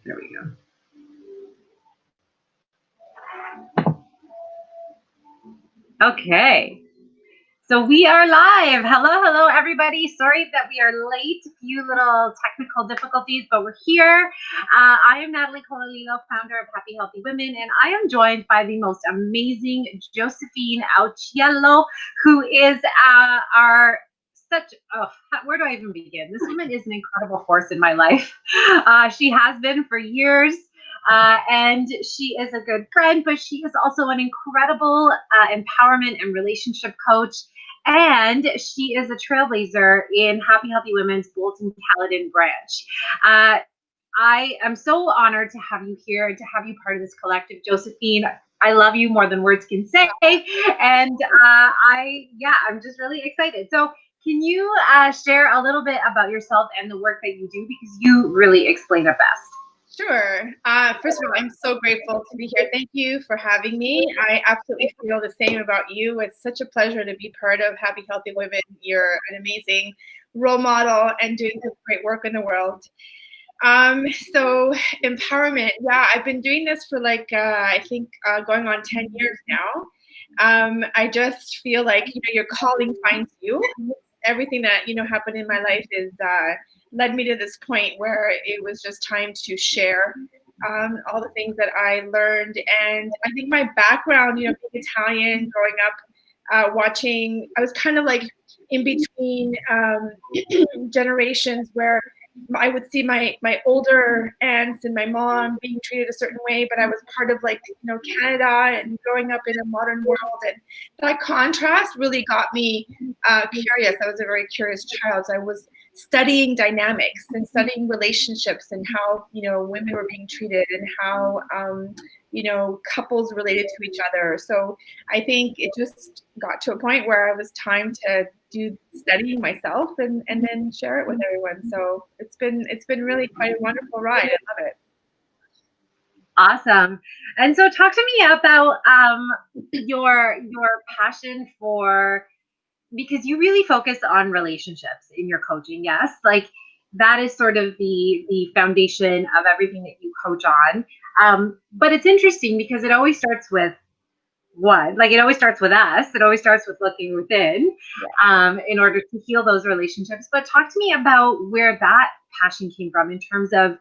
There we go. Okay. So we are live. Hello, hello, everybody. Sorry that we are late. A few little technical difficulties, but we're here. I am Natalie Colalino, founder of Happy Healthy Women, and I am joined by the most amazing Josephine Auciello, who is our such. Oh, where do I even begin? This woman is an incredible force in my life. She has been for years. And she is a good friend, but she is also an incredible empowerment and relationship coach. And she is a trailblazer in Happy Healthy Women's Bolton Caledon branch. Uh, I am so honored to have you here and to have you part of this collective. Josephine, I love you more than words can say. And I'm just really excited. So, can you share a little bit about yourself and the work that you do? Because you really explain it best. Sure. First of all, I'm so grateful to be here. Thank you for having me. I absolutely feel the same about you. It's such a pleasure to be part of Happy Healthy Women. You're an amazing role model and doing such great work in the world. So empowerment. Yeah, I've been doing this for I think going on 10 years now. I just feel like, your calling finds you. Everything that, happened in my life is led me to this point where it was just time to share all the things that I learned. And I think my background, being Italian, growing up, watching, I was kind of like in between generations where I would see my older aunts and my mom being treated a certain way, but I was part of Canada and growing up in a modern world. And that contrast really got me curious. I was a very curious child. So I was studying dynamics and studying relationships and how, women were being treated and how, couples related to each other. So I think it just got to a point where it was time to do studying myself and then share it with everyone. So it's been really quite a wonderful ride. I love it. Awesome. And so talk to me about your passion for, because you really focus on relationships in your coaching. Yes, like that is sort of the foundation of everything that you coach on. But it's interesting because it always starts with one, like it always starts with us. It always starts with looking within, in order to heal those relationships. But talk to me about where that passion came from in terms of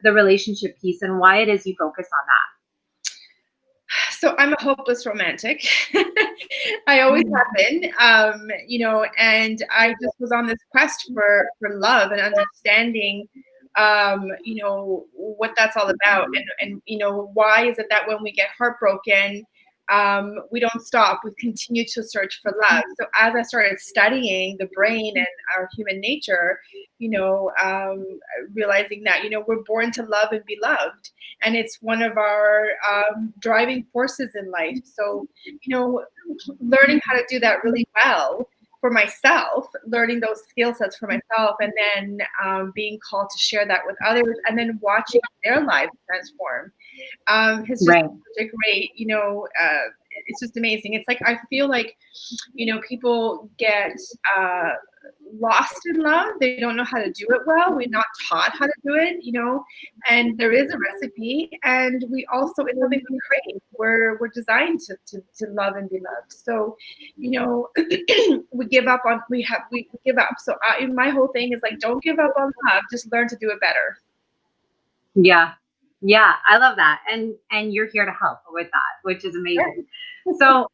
the relationship piece and why it is you focus on that. So I'm a hopeless romantic. I always have been, and I just was on this quest for love and understanding, what that's all about. And why is it that when we get heartbroken, we don't stop, we continue to search for love. So as I started studying the brain and our human nature, realizing that, we're born to love and be loved. And it's one of our driving forces in life. So, learning how to do that really well for myself, learning those skill sets for myself, and then being called to share that with others, and then watching their lives transform has just been such a great, it's just amazing. It's like I feel like, people get lost in love. They don't know how to do it well. We're not taught how to do it, and there is a recipe, and we also, it's something we crave. We're designed to love and be loved. So, we give up on, we give up. So my whole thing is like, don't give up on love, just learn to do it better. Yeah, I love that. And you're here to help with that, which is amazing. So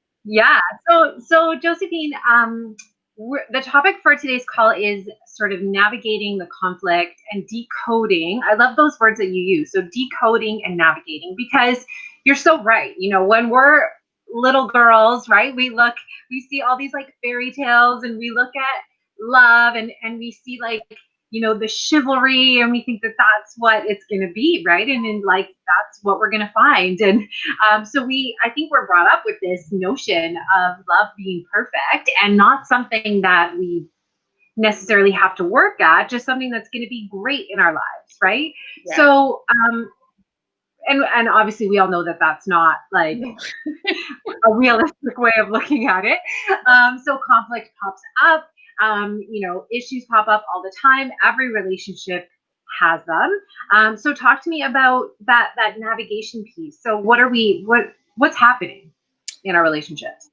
so Josephine, the topic for today's call is sort of navigating the conflict and decoding. I love those words that you use. So decoding and navigating, because you're so right. When we're little girls, right, we see all these like fairy tales, and we look at love, and we see like, the chivalry, and we think that that's what it's going to be, right? And then like that's what we're going to find. And so I think we're brought up with this notion of love being perfect and not something that we necessarily have to work at, just something that's going to be great in our lives, right? Yeah. So and obviously we all know that that's not like a realistic way of looking at it. So conflict pops up. Issues pop up all the time. Every relationship has them. So talk to me about that navigation piece. So what's happening in our relationships?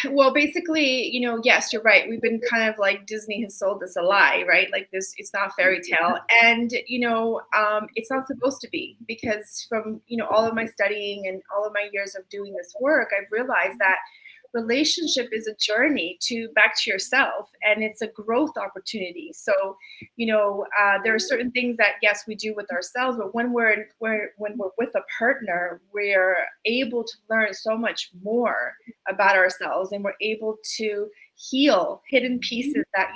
Well, basically, yes, you're right. We've been kind of like Disney has sold us a lie, right? Like this, it's not fairy tale, and it's not supposed to be, because from all of my studying and all of my years of doing this work, I've realized that relationship is a journey to back to yourself, and it's a growth opportunity. So there are certain things that, yes, we do with ourselves, but when we're with a partner, we're able to learn so much more about ourselves, and we're able to heal hidden pieces that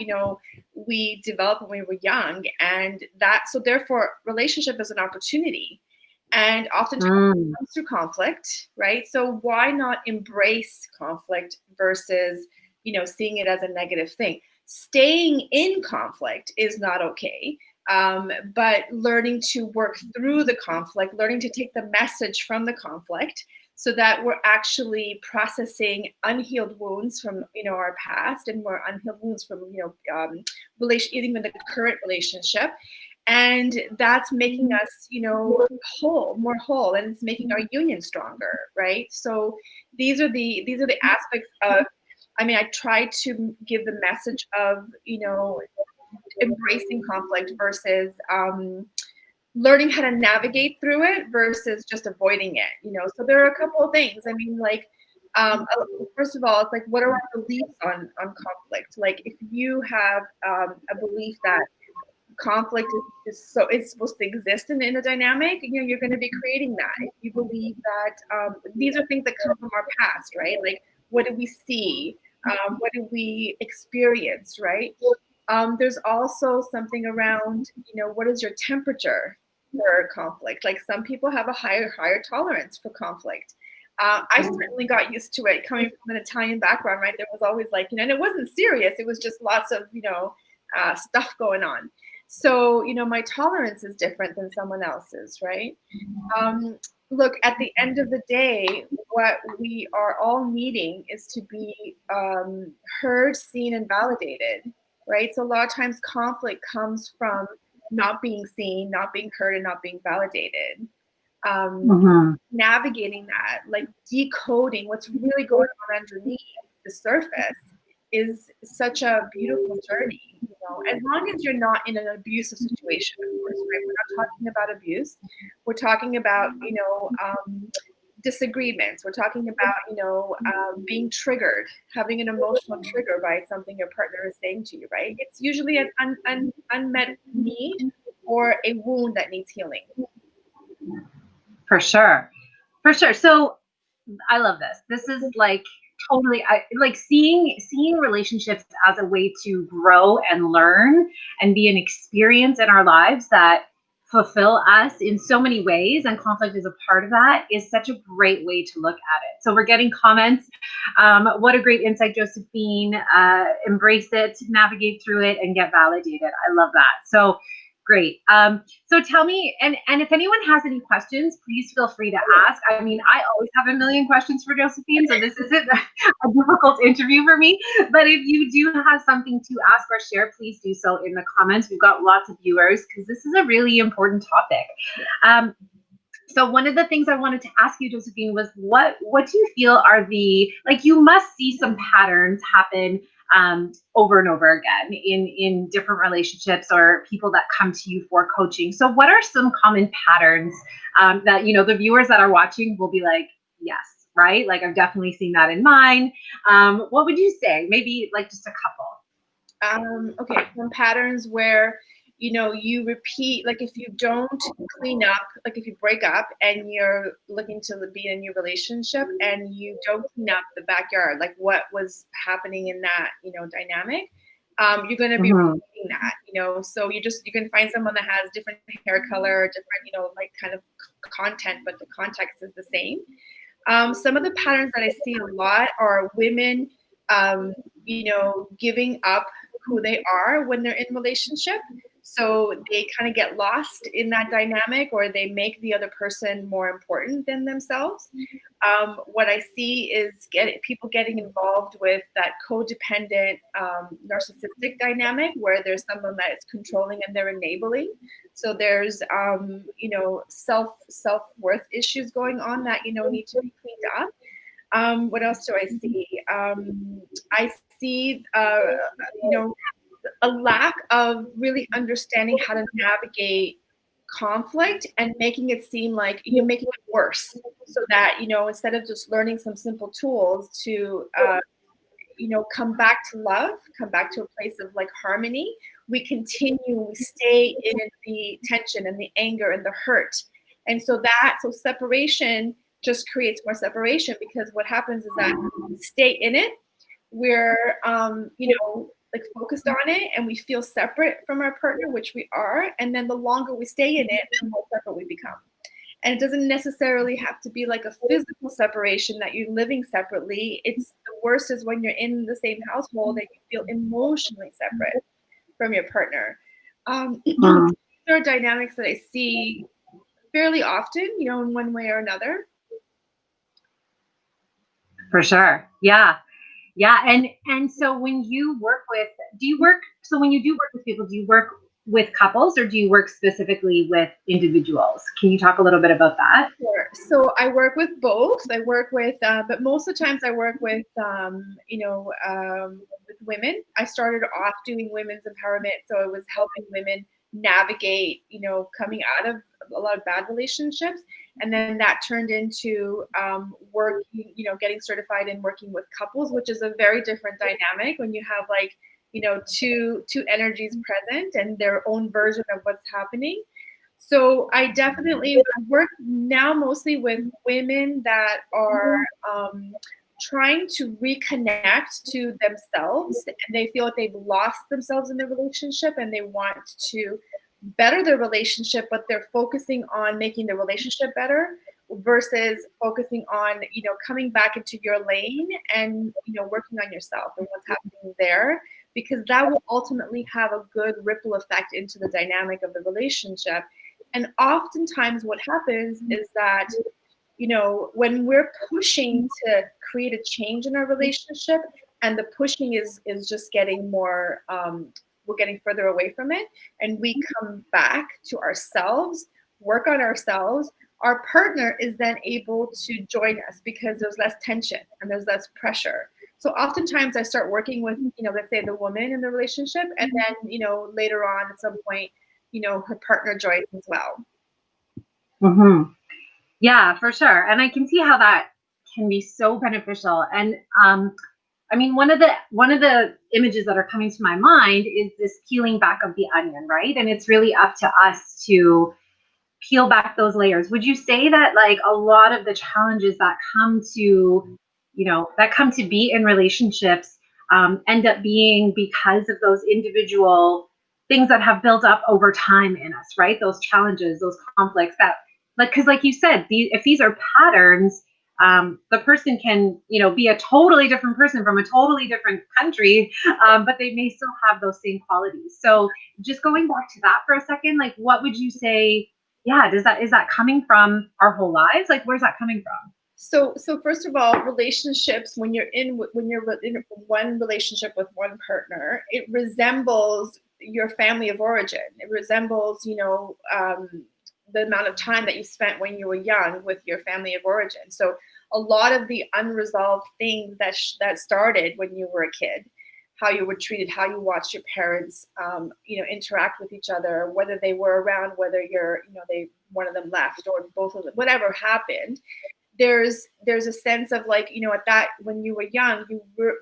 we developed when we were young. And that, so therefore, relationship is an opportunity, and oftentimes Mm. comes through conflict, right? So why not embrace conflict versus, seeing it as a negative thing? Staying in conflict is not okay. But learning to work through the conflict, learning to take the message from the conflict, so that we're actually processing unhealed wounds from our past, and more unhealed wounds from even the current relationship, and that's making us more whole, and it's making our union stronger, right? So these are the aspects of, I try to give the message of embracing conflict versus learning how to navigate through it versus just avoiding it. So there are a couple of things. First of all, it's like, what are our beliefs on conflict? Like, if you have a belief that conflict is supposed to exist in a dynamic, you're going to be creating that. If you believe that these are things that come from our past, right? Like, what do we see? What do we experience, right? There's also something around, what is your temperature for conflict? Like, some people have a higher tolerance for conflict. I certainly got used to it coming from an Italian background, right? There was always like, and it wasn't serious. It was just lots of, stuff going on. So, my tolerance is different than someone else's, right? Look, at the end of the day, what we are all needing is to be heard, seen, and validated, right? So a lot of times conflict comes from not being seen, not being heard, and not being validated. Mm-hmm. Navigating that, like decoding what's really going on underneath the surface, is such a beautiful journey. As long as you're not in an abusive situation, of course, right? We're not talking about abuse. We're talking about, disagreements. We're talking about, being triggered, having an emotional trigger by something your partner is saying to you, right? It's usually an unmet need or a wound that needs healing. For sure. For sure. So I love this. This is like totally like seeing relationships as a way to grow and learn and be an experience in our lives that fulfill us in so many ways, and conflict is a part of that, is such a great way to look at it. So we're getting comments. What a great insight, Josephine. Embrace it, navigate through it, and get validated. I love that. So great. So tell me, and if anyone has any questions, please feel free to ask. I mean, I always have a million questions for Josephine, so this isn't a difficult interview for me. But if you do have something to ask or share, please do so in the comments. We've got lots of viewers because this is a really important topic. So one of the things I wanted to ask you, Josephine, was what do you feel are the, like, you must see some patterns happen over and over again in different relationships or people that come to you for coaching. So what are some common patterns that, the viewers that are watching will be like, yes, right? Like, I've definitely seen that in mine. What would you say? Maybe like just a couple. Okay, some patterns where you repeat, like, if you don't clean up, like if you break up and you're looking to be in a new relationship and you don't clean up the backyard, like what was happening in that dynamic, you're going to be repeating that. So you can find someone that has different hair color, different like kind of content, but the context is the same. Some of the patterns that I see a lot are women giving up who they are when they're in relationship. So they kind of get lost in that dynamic, or they make the other person more important than themselves. What I see is people getting involved with that codependent, narcissistic dynamic, where there's someone that is controlling and they're enabling. So there's, self-worth issues going on that, need to be cleaned up. What else do I see? I see, a lack of really understanding how to navigate conflict and making it seem like you're making it worse, so that instead of just learning some simple tools to come back to love, come back to a place of like harmony, we stay in the tension and the anger and the hurt. And so separation just creates more separation, because what happens is that we stay in it, we're like focused on it, and we feel separate from our partner, which we are. And then the longer we stay in it, the more separate we become. And it doesn't necessarily have to be like a physical separation that you're living separately. It's the worst is when you're in the same household and you feel emotionally separate from your partner. There are dynamics that I see fairly often, in one way or another. For sure. Yeah. Yeah. And so when you work with, when you do work with people, do you work with couples, or do you work specifically with individuals? Can you talk a little bit about that? Sure. So I work with both. I work with, but most of the times I work with, with women. I started off doing women's empowerment, so it was helping women navigate, coming out of a lot of bad relationships, and then that turned into working, getting certified in working with couples, which is a very different dynamic when you have like, two energies present and their own version of what's happening. So I definitely work now mostly with women that are trying to reconnect to themselves, and they feel like they've lost themselves in the relationship and they want to better their relationship, but they're focusing on making the relationship better versus focusing on, coming back into your lane and, working on yourself and what's happening there, because that will ultimately have a good ripple effect into the dynamic of the relationship. And oftentimes what happens is that, when we're pushing to create a change in our relationship, and the pushing is just getting more, we're getting further away from it, and we come back to ourselves, work on ourselves, our partner is then able to join us because there's less tension and there's less pressure. So oftentimes I start working with, let's say the woman in the relationship, and then, later on at some point, her partner joins as well. Mm-hmm. Yeah, for sure. And I can see how that can be so beneficial. And I mean, one of the images that are coming to my mind is this peeling back of the onion, right? And it's really up to us to peel back those layers. Would you say that like a lot of the challenges that come to, be in relationships end up being because of those individual things that have built up over time in us, right? Those challenges, those conflicts that, like, because like you said, if these are patterns, the person can, be a totally different person from a totally different country, but they may still have those same qualities. So just going back to that for a second, like, what would you say? Yeah, is that coming from our whole lives? Like, where's that coming from? So first of all, relationships, when you're in one relationship with one partner, it resembles your family of origin. It resembles, the amount of time that you spent when you were young with your family of origin. So a lot of the unresolved things that started when you were a kid, how you were treated, how you watched your parents, interact with each other, whether they were around, whether one of them left or both of them, whatever happened. There's a sense of like, at that, when you were young, you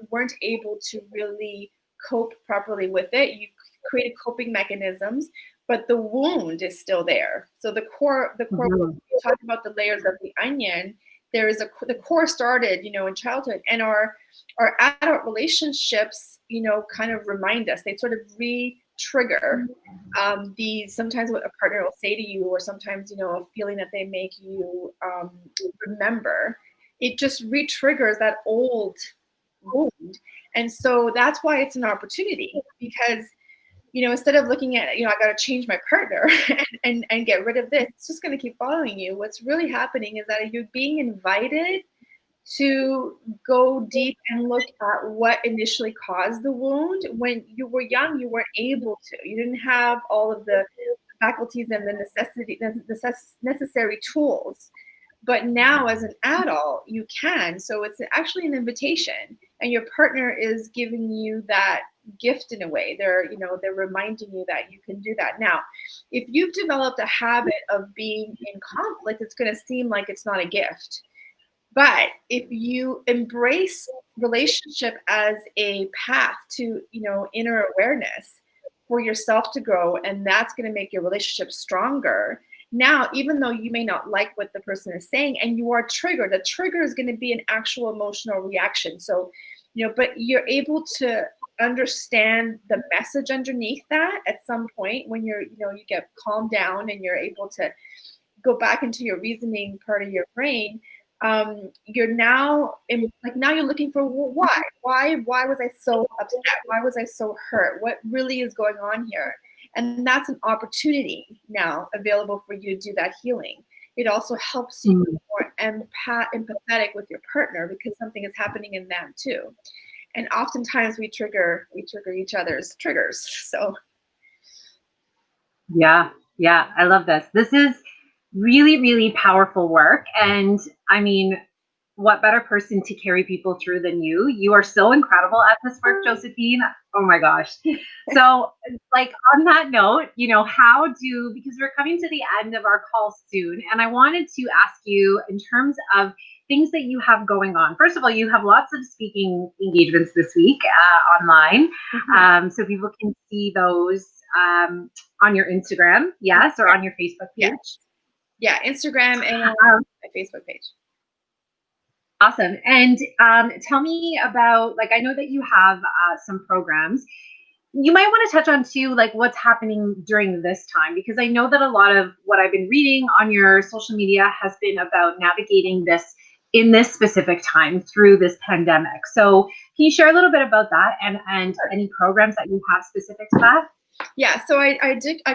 weren't able to really cope properly with it. You created coping mechanisms, but the wound is still there. So the core, Mm-hmm. we talked about the layers of the onion. The core started, in childhood, and our adult relationships, kind of remind us. They sort of re-trigger sometimes what a partner will say to you, or sometimes, a feeling that they make you remember. It just re-triggers that old wound. And so that's why it's an opportunity, because instead of looking at, I got to change my partner and get rid of this, it's just going to keep following you. What's really happening is that you're being invited to go deep and look at what initially caused the wound. When you were young, you weren't able to. You didn't have all of the faculties and the necessary tools. But now as an adult, you can. So it's actually an invitation, and your partner is giving you that gift in a way. They're reminding you that you can do that. Now, if you've developed a habit of being in conflict, it's going to seem like it's not a gift. But if you embrace relationship as a path to, inner awareness for yourself to grow, and that's going to make your relationship stronger. Now, even though you may not like what the person is saying and you are triggered, the trigger is going to be an actual emotional reaction. So, but you're able to understand the message underneath that at some point when you get calmed down and you're able to go back into your reasoning part of your brain. You're now now you're looking for, well, why was I so upset? Why was I so hurt? What really is going on here? And that's an opportunity now available for you to do that healing. It also helps you be more empathetic with your partner because something is happening in them too. And oftentimes we trigger each other's triggers. So yeah, I love this. This is really, really powerful work. And I mean, what better person to carry people through than you? You are so incredible at this work, Josephine. Oh my gosh. So, like, on that note, because we're coming to the end of our call soon, and I wanted to ask you in terms of things that you have going on. First of all, you have lots of speaking engagements this week online. So people can see those on your Instagram, yes, or on your Facebook page. Yeah, Instagram and my Facebook page. Awesome. And tell me about, I know that you have some programs. You might want to touch on too, what's happening during this time, because I know that a lot of what I've been reading on your social media has been about navigating this in this specific time through this pandemic. So can you share a little bit about that and any programs that you have specific to that? Yeah, so I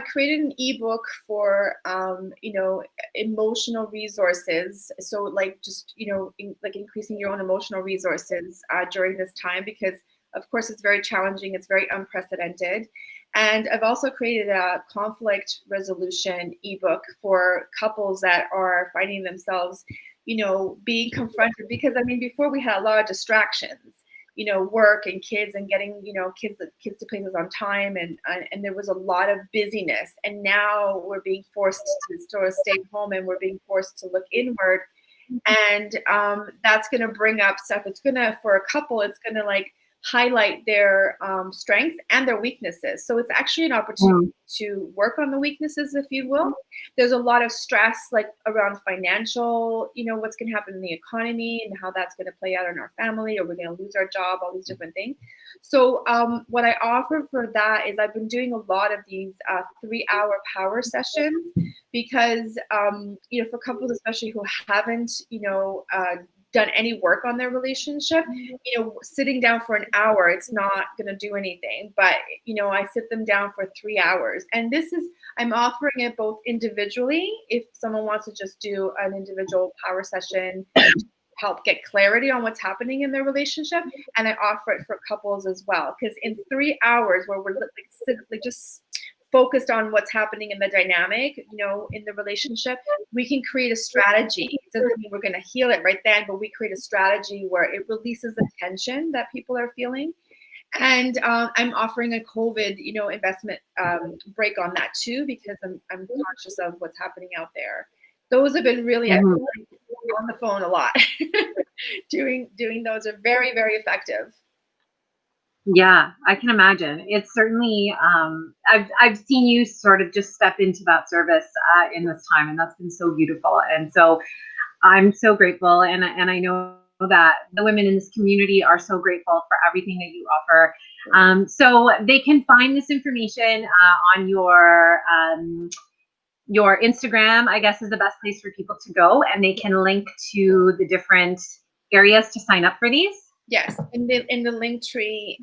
created an ebook for emotional resources. So just increasing your own emotional resources during this time, because of course it's very challenging, it's very unprecedented. And I've also created a conflict resolution ebook for couples that are finding themselves being confronted, because before we had a lot of distractions, work and kids and getting, kids to places on time. And there was a lot of busyness. And now we're being forced to sort of stay home, and we're being forced to look inward. And that's going to bring up stuff. It's going to, for a couple, it's going to highlight their strengths and their weaknesses. So it's actually an opportunity to work on the weaknesses, if you will. There's a lot of stress around financial, what's going to happen in the economy and how that's going to play out in our family, or we're going to lose our job, all these different things. So what I offer for that is I've been doing a lot of these 3-hour power sessions, because for couples especially who haven't done any work on their relationship, sitting down for an hour, it's not going to do anything. But I sit them down for 3 hours, and I'm offering it both individually, if someone wants to just do an individual power session, help get clarity on what's happening in their relationship, and I offer it for couples as well. Because in 3 hours, where we're just focused on what's happening in the dynamic, in the relationship, we can create a strategy. It doesn't mean we're going to heal it right then, but we create a strategy where it releases the tension that people are feeling. And I'm offering a COVID, investment break on that too, because I'm conscious of what's happening out there. Those have been really on the phone a lot. doing those are very, very effective. Yeah, I can imagine. It's certainly, I've seen you sort of just step into that service in this time, and that's been so beautiful. And so I'm so grateful, and I know that the women in this community are so grateful for everything that you offer. So they can find this information on your Instagram, I guess, is the best place for people to go, and they can link to the different areas to sign up for these. Yes, in the link tree,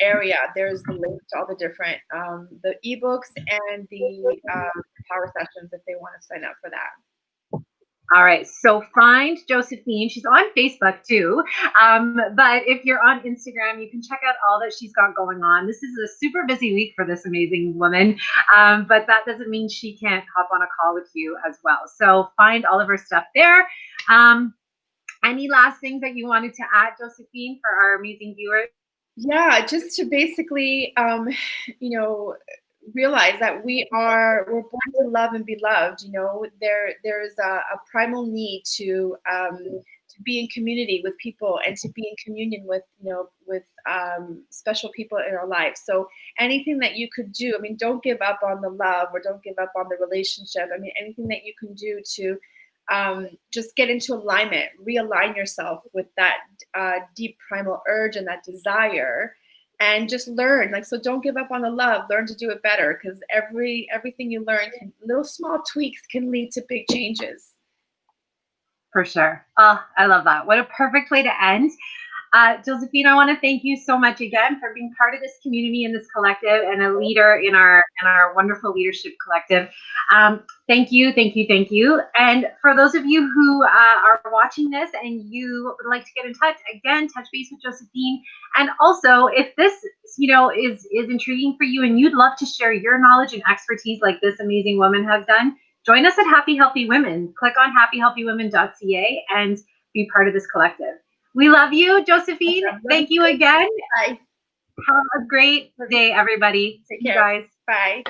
area, there's the links to all the different the ebooks and the power sessions if they want to sign up for that. All right, so find Josephine. She's on Facebook too. But if you're on Instagram, you can check out all that she's got going on. This is a super busy week for this amazing woman, but that doesn't mean she can't hop on a call with you as well. So find all of her stuff there. Any last things that you wanted to add, Josephine, for our amazing viewers? Yeah, just to basically, realize that we're born to love and be loved. There's a primal need to be in community with people and to be in communion with special people in our life. So anything that you could do, I mean, don't give up on the love or don't give up on the relationship. I mean, anything that you can do to just get into alignment, realign yourself with that deep primal urge and that desire, and just learn. So don't give up on the love. Learn to do it better, because everything you learn, little small tweaks can lead to big changes. For sure. Oh, I love that. What a perfect way to end. Josephine, I want to thank you so much again for being part of this community and this collective, and a leader in our wonderful leadership collective. Thank you, thank you, thank you. And for those of you who are watching this and you would like to get in touch, again, touch base with Josephine. And also, if this is intriguing for you and you'd love to share your knowledge and expertise like this amazing woman has done, join us at Happy Healthy Women. Click on happyhealthywomen.ca and be part of this collective. We love you, Josephine. Thank you again. Bye. Have a great day, everybody. Take care. You guys. Bye.